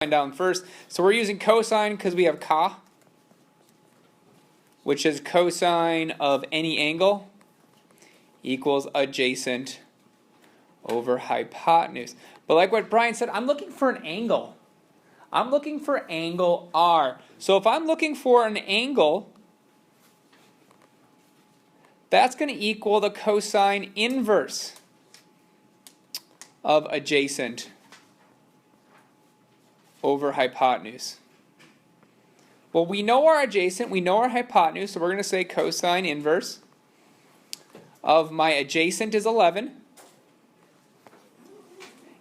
down first. So we're using cosine because we have ka, which is cosine of any angle equals adjacent over hypotenuse. But like what Brian said, I'm looking for an angle. I'm looking for angle R. So if I'm looking for an angle, that's going to equal the cosine inverse of adjacent over hypotenuse. Well, we know our adjacent, we know our hypotenuse, so we're going to say cosine inverse of my adjacent is 11,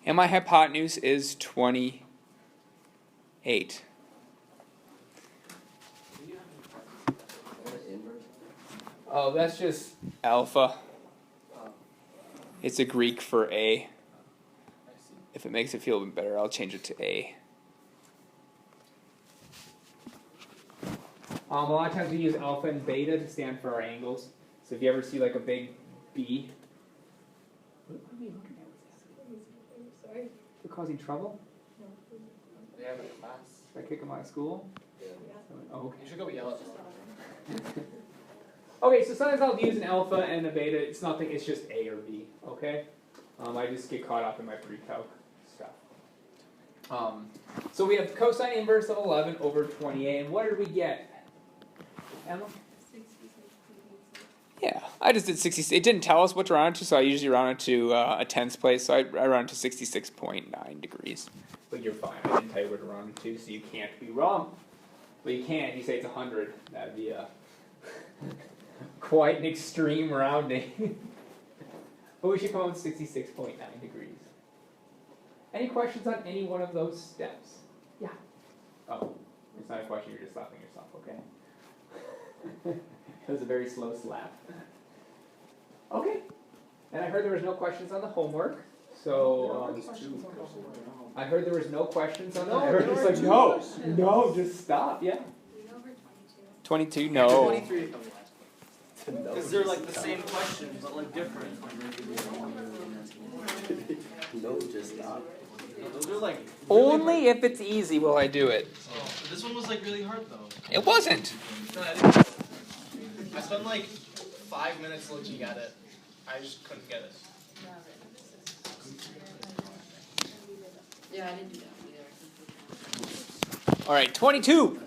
and my hypotenuse is 28. Oh, that's just alpha. It's a Greek for A. If it makes it feel better, I'll change it to A. A lot of times we use alpha and beta to stand for our angles. So if you ever see like a big B, what are we looking at? Sorry? They're causing trouble? No. They have a class. Should I kick them out of school? Yeah. Oh, okay. You should go yell at them. Okay, so sometimes I'll use an alpha and a beta. It's nothing, it's just A or B, okay? I just get caught up in my pre-calc stuff. So we have cosine inverse of 11 over 28, and what did we get? Emma? 66. Yeah, I just did 66. It didn't tell us what to round it to, so I usually round it to a tenths place, so I round it to 66.9 degrees. But you're fine, I didn't tell you where to round it to, so you can't be wrong. But you can if you say it's 100. That'd be quite an extreme rounding. But we should come up with 66.9 degrees. Any questions on any one of those steps? Yeah. Oh, it's not a question, you're just slapping yourself, okay? It was a very slow slap. Okay. And I heard there was no questions on the homework. So I heard there was no questions on the homework. It's like, no, just stop. Yeah. 22, no. 23 because they're like the same questions, but like different. No, just stop. Those are like Only if it's easy will I do it. Oh, but this one was like really hard though. It wasn't. No, I spent like 5 minutes looking at it. I just couldn't get it. Yeah, I didn't do that either. All right, 22.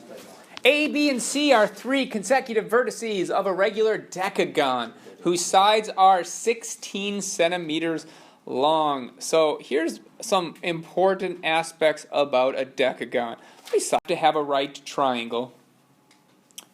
A, B, and C are three consecutive vertices of a regular decagon whose sides are 16 centimeters long. So here's some important aspects about a decagon. We have to have a right triangle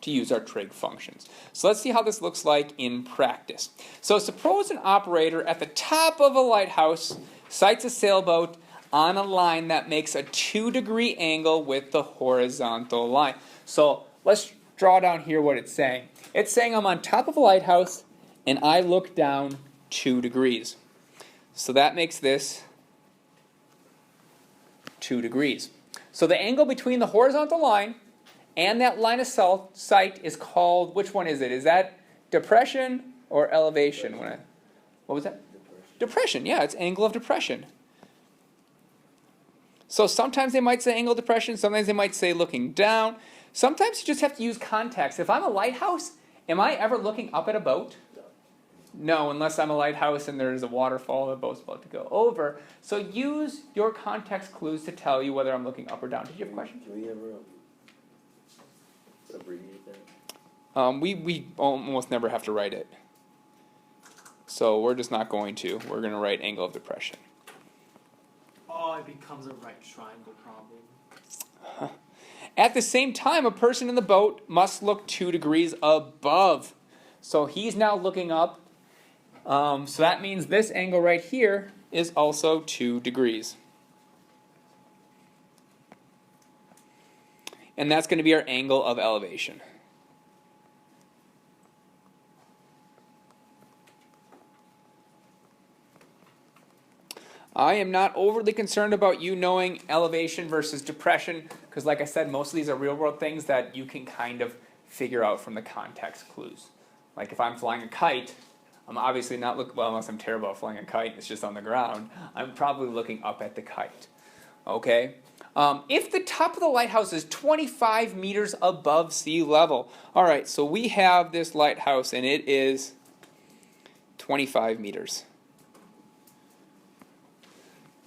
to use our trig functions. So let's see how this looks like in practice. So suppose an operator at the top of a lighthouse sights a sailboat on a line that makes a 2-degree angle with the horizontal line. So let's draw down here what it's saying. It's saying I'm on top of a lighthouse and I look down 2 degrees. So that makes this 2 degrees. So the angle between the horizontal line and that line of sight is called, which one is it? Is that depression or elevation? What was that? Depression, yeah, it's angle of depression. So sometimes they might say angle of depression, sometimes they might say looking down. Sometimes you just have to use context. If I'm a lighthouse, am I ever looking up at a boat? No, unless I'm a lighthouse and there's a waterfall the boat's about to go over. So use your context clues to tell you whether I'm looking up or down. Did you have a question? Can we ever abbreviate that? We almost never have to write it. So we're just not going to. We're going to write angle of depression. Oh, it becomes a right triangle problem. At the same time, a person in the boat must look 2 degrees above. So he's now looking up. So that means this angle right here is also 2 degrees. And that's going to be our angle of elevation. I am not overly concerned about you knowing elevation versus depression, because like I said, most of these are real world things that you can kind of figure out from the context clues. Like if I'm flying a kite, I'm obviously not looking, well, unless I'm terrible at flying a kite, it's just on the ground, I'm probably looking up at the kite. Okay? If the top of the lighthouse is 25 meters above sea level. All right, so we have this lighthouse and it is 25 meters.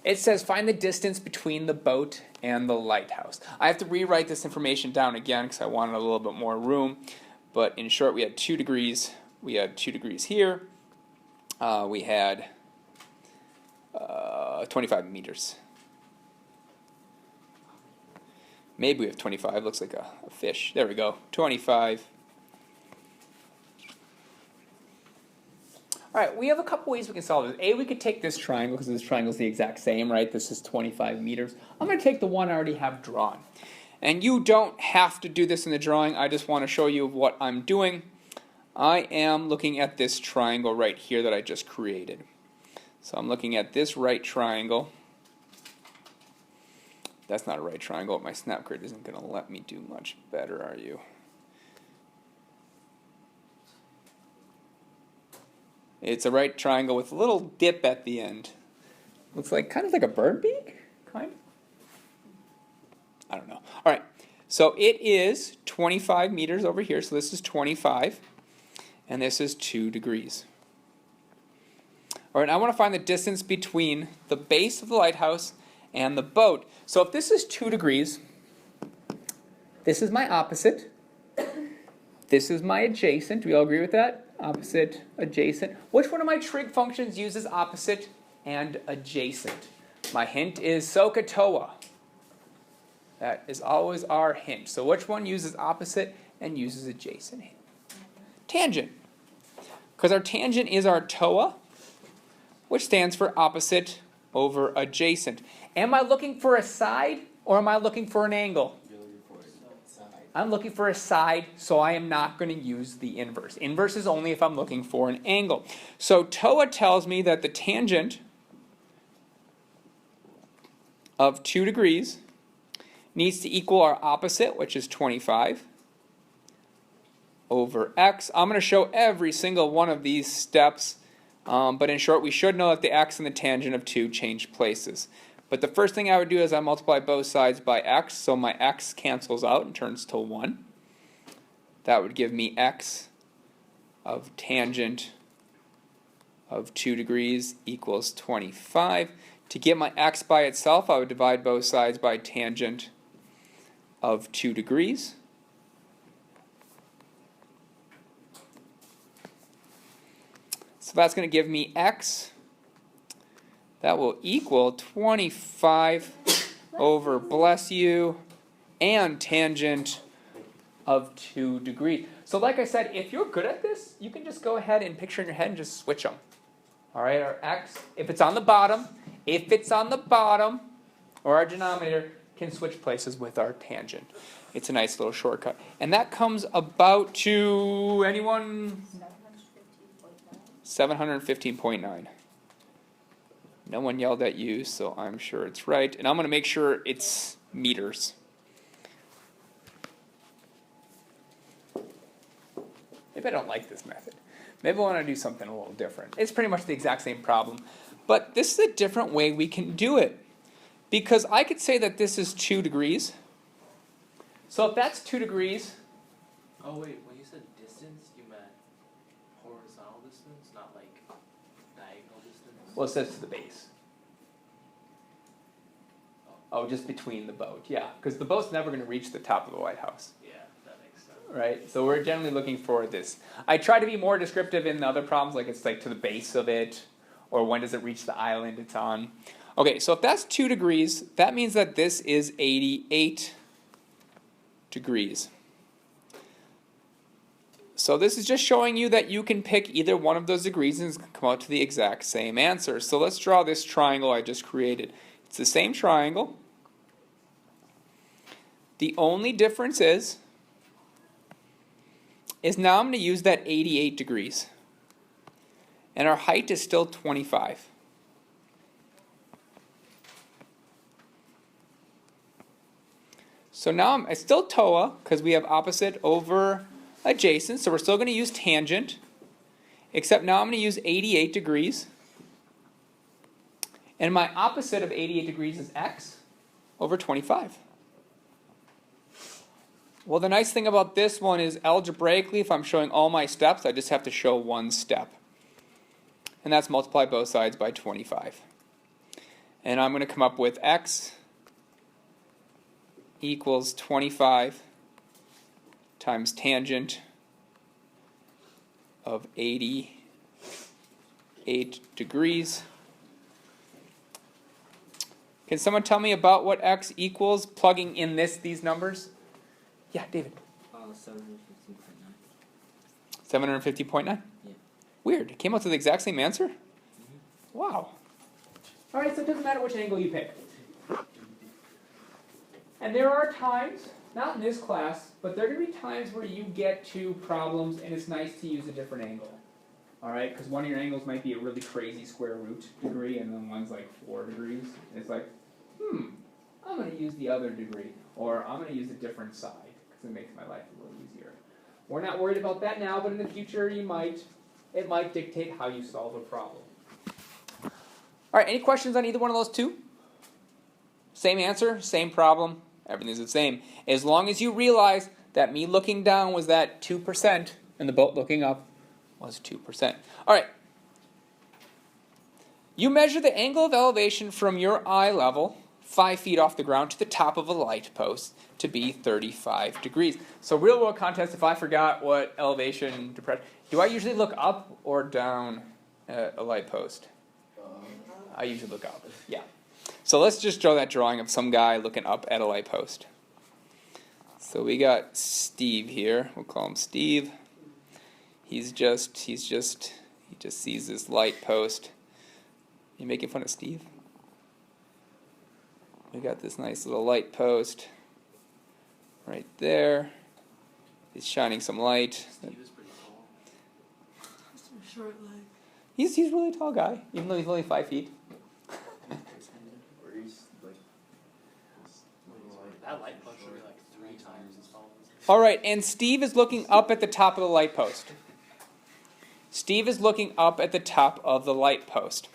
It says find the distance between the boat and the lighthouse. I have to rewrite this information down again because I wanted a little bit more room. But in short, we had 2 degrees. We had 2 degrees here. We had 25 meters. Maybe we have 25. Looks like a fish. There we go. 25. All right, we have a couple ways we can solve this. A, we could take this triangle, because this triangle is the exact same, right? This is 25 meters. I'm going to take the one I already have drawn. And you don't have to do this in the drawing. I just want to show you what I'm doing. I am looking at this triangle right here that I just created. So I'm looking at this right triangle. That's not a right triangle. My snap grid isn't going to let me do much better, are you? It's a right triangle with a little dip at the end. Looks like kind of like a bird beak, kind of. I don't know. All right, so it is 25 meters over here. So this is 25, and this is 2 degrees. All right, I want to find the distance between the base of the lighthouse and the boat. So if this is 2 degrees, this is my opposite. This is my adjacent. Do we all agree with that? Opposite, adjacent. Which one of my trig functions uses opposite and adjacent? My hint is SOHCAHTOA. That is always our hint. So which one uses opposite and uses adjacent? Tangent. Because our tangent is our TOA, which stands for opposite over adjacent. Am I looking for a side or am I looking for an angle? I'm looking for a side, so I am not going to use the inverse. Inverse is only if I'm looking for an angle. So TOA tells me that the tangent of 2 degrees needs to equal our opposite, which is 25, over x. I'm going to show every single one of these steps, but in short, we should know that the x and the tangent of 2 change places. But the first thing I would do is I multiply both sides by x, so my x cancels out and turns to 1. That would give me x of tangent of 2 degrees equals 25. To get my x by itself, I would divide both sides by tangent of 2 degrees. So that's going to give me x. That will equal 25 over, bless you, and tangent of 2 degrees. So like I said, if you're good at this, you can just go ahead and picture in your head and just switch them. All right, our x, if it's on the bottom, or our denominator, can switch places with our tangent. It's a nice little shortcut. And that comes about to, anyone? 715.9. No one yelled at you, so I'm sure it's right. And I'm going to make sure it's meters. Maybe I don't like this method. Maybe I want to do something a little different. It's pretty much the exact same problem. But this is a different way we can do it. Because I could say that this is 2 degrees. So if that's 2 degrees... Oh wait, when you said distance, you meant horizontal distance, not like diagonal distance? Well, it says to the base. Oh, just between the boat. Yeah, because the boat's never going to reach the top of the lighthouse. Yeah, that makes sense. Right? So we're generally looking for this. I try to be more descriptive in the other problems, like it's like to the base of it, or when does it reach the island it's on. Okay, so if that's 2 degrees, that means that this is 88 degrees. So this is just showing you that you can pick either one of those degrees and come out to the exact same answer. So let's draw this triangle I just created. It's the same triangle. The only difference is now I'm going to use that 88 degrees. And our height is still 25. So now it's still TOA because we have opposite over adjacent. So we're still going to use tangent. Except now I'm going to use 88 degrees. And my opposite of 88 degrees is x. over 25. Well, the nice thing about this one is algebraically, if I'm showing all my steps, I just have to show one step. And that's multiply both sides by 25. And I'm going to come up with x equals 25 times tangent of 88 degrees. Can someone tell me about what x equals, plugging in these numbers? Yeah, David. 750.9. 750.9? Yeah. Weird. It came out to the exact same answer? Wow. All right, so it doesn't matter which angle you pick. And there are times, not in this class, but there are going to be times where you get to problems and it's nice to use a different angle. All right, because one of your angles might be a really crazy square root degree and then one's like 4 degrees. It's like, I'm going to use the other degree, or I'm going to use a different side because it makes my life a little easier. We're not worried about that now, but in the future you might. It might dictate how you solve a problem. All right, any questions on either one of those two? Same answer, same problem, everything's the same. As long as you realize that me looking down was that 2% and the boat looking up was 2%. All right. You measure the angle of elevation from your eye level, 5 feet off the ground, to the top of a light post to be 35 degrees. So real world context, if I forgot what elevation, depression, do I usually look up or down at a light post? I usually look up, yeah. So let's just draw that drawing of some guy looking up at a light post. So we got Steve here. We'll call him Steve. He just sees this light post. You making fun of Steve? We got this nice little light post right there. He's shining some light. Steve is pretty tall. Short leg. He's a really tall guy, even though he's only 5 feet. That light post should be like 3 times as tall as this. All right, and Steve is looking up at the top of the light post. Steve is looking up at the top of the light post.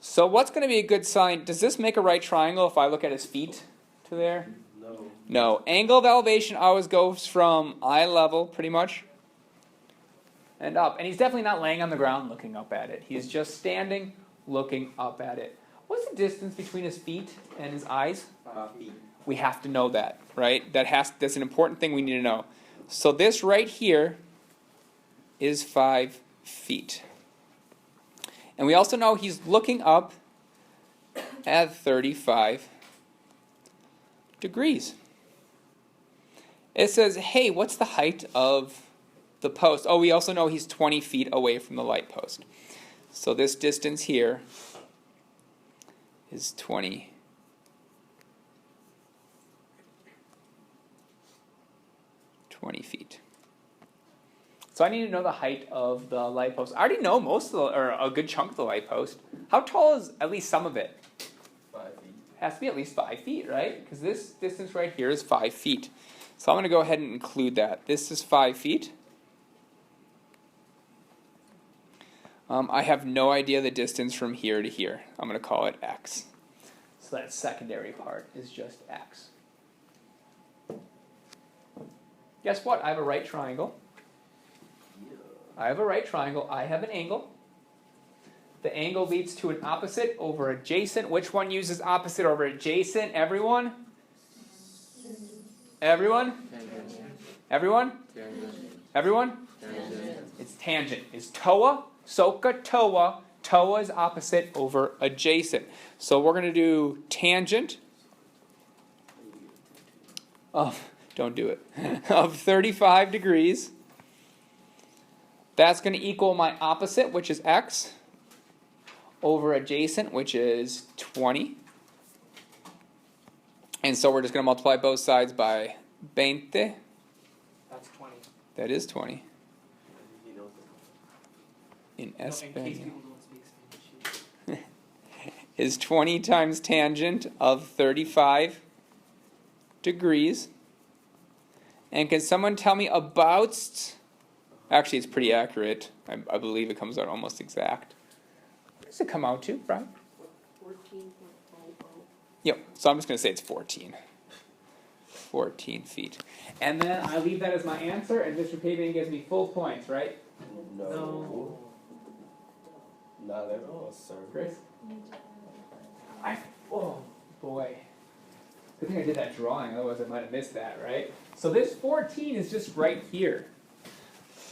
So what's going to be a good sign? Does this make a right triangle if I look at his feet to there? No. No. Angle of elevation always goes from eye level, pretty much, and up. And he's definitely not laying on the ground looking up at it. He's just standing, looking up at it. What's the distance between his feet and his eyes? 5 feet. We have to know that, right? That's an important thing we need to know. So this right here is 5 feet. And we also know he's looking up at 35 degrees. It says, hey, what's the height of the post? Oh, we also know he's 20 feet away from the light post. So this distance here is 20 feet. So I need to know the height of the light post. I already know most of the, or a good chunk of the light post. How tall is at least some of it? 5 feet. It has to be at least 5 feet, right? Because this distance right here is 5 feet. So I'm going to go ahead and include that. This is 5 feet. I have no idea the distance from here to here. I'm going to call it x. So that secondary part is just x. Guess what? I have a right triangle. I have a right triangle. I have an angle. The angle leads to an opposite over adjacent. Which one uses opposite over adjacent? Everyone? Everyone? Everyone? Everyone? It's tangent. It's TOA, SOHCAHTOA. TOA is opposite over adjacent. So we're going to do tangent of, don't do it, of 35 degrees. That's going to equal my opposite, which is x, over adjacent, which is 20. And so we're just going to multiply both sides by 20. That's 20. That is 20 He knows in it. In case Espanol. people don't speak Spanish. Is 20 times tangent of 35 degrees. And can someone tell me about... Actually, it's pretty accurate. I believe it comes out almost exact. What does it come out to, Brian? 14.00. Yep, so I'm just going to say it's 14. 14 feet. And then I leave that as my answer, and Mr. Paving gives me full points, right? No. Not at all, sir. Chris? Oh, boy. Good thing I did that drawing, otherwise I might have missed that, right? So this 14 is just right here.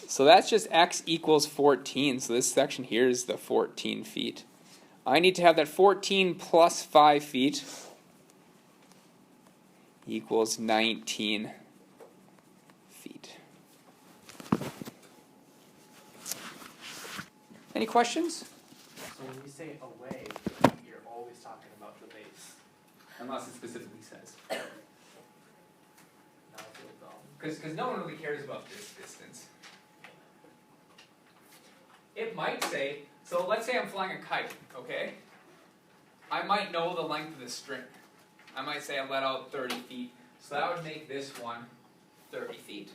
So that's just x equals 14, so this section here is the 14 feet. I need to have that 14 plus 5 feet equals 19 feet. Any questions? So when you say away, you're always talking about the base. Unless it specifically says. Not the dumb. Because no one really cares about this distance. It might say, so let's say I'm flying a kite, okay? I might know the length of the string. I might say I let out 30 feet, so that would make this one 30 feet.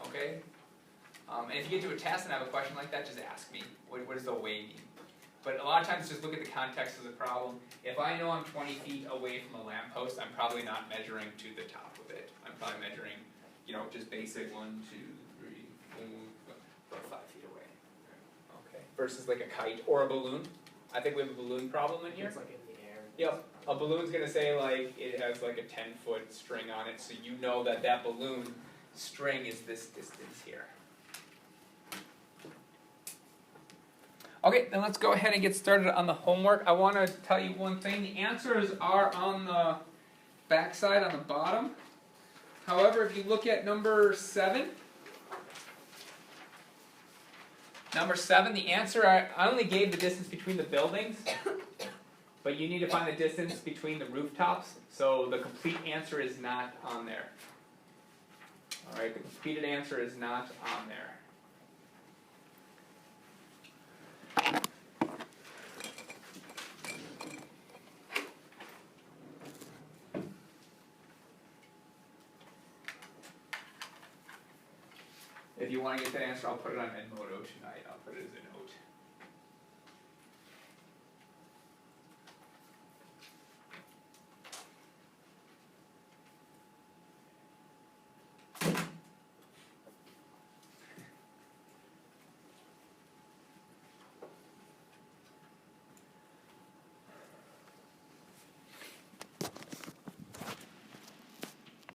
Okay? And if you get to a test and have a question like that, just ask me. What does the away mean? But a lot of times just look at the context of the problem. If I know I'm 20 feet away from a lamppost, I'm probably not measuring to the top of it. I'm probably measuring, just basic 1, 2, 3, 4, about 5 feet away. Okay. Versus like a kite or a balloon. I think we have a balloon problem in here. It's like in the air. Yep. A balloon's gonna say like it has like a 10-foot string on it, so you know that that balloon string is this distance here. Okay, then let's go ahead and get started on the homework. I want to tell you one thing. The answers are on the back side on the bottom. However, if you look at number 7, the answer, I only gave the distance between the buildings, but you need to find the distance between the rooftops, so the complete answer is not on there. Alright, the completed answer is not on there. If you want to get that answer, I'll put it on Edmodo tonight. I'll put it as an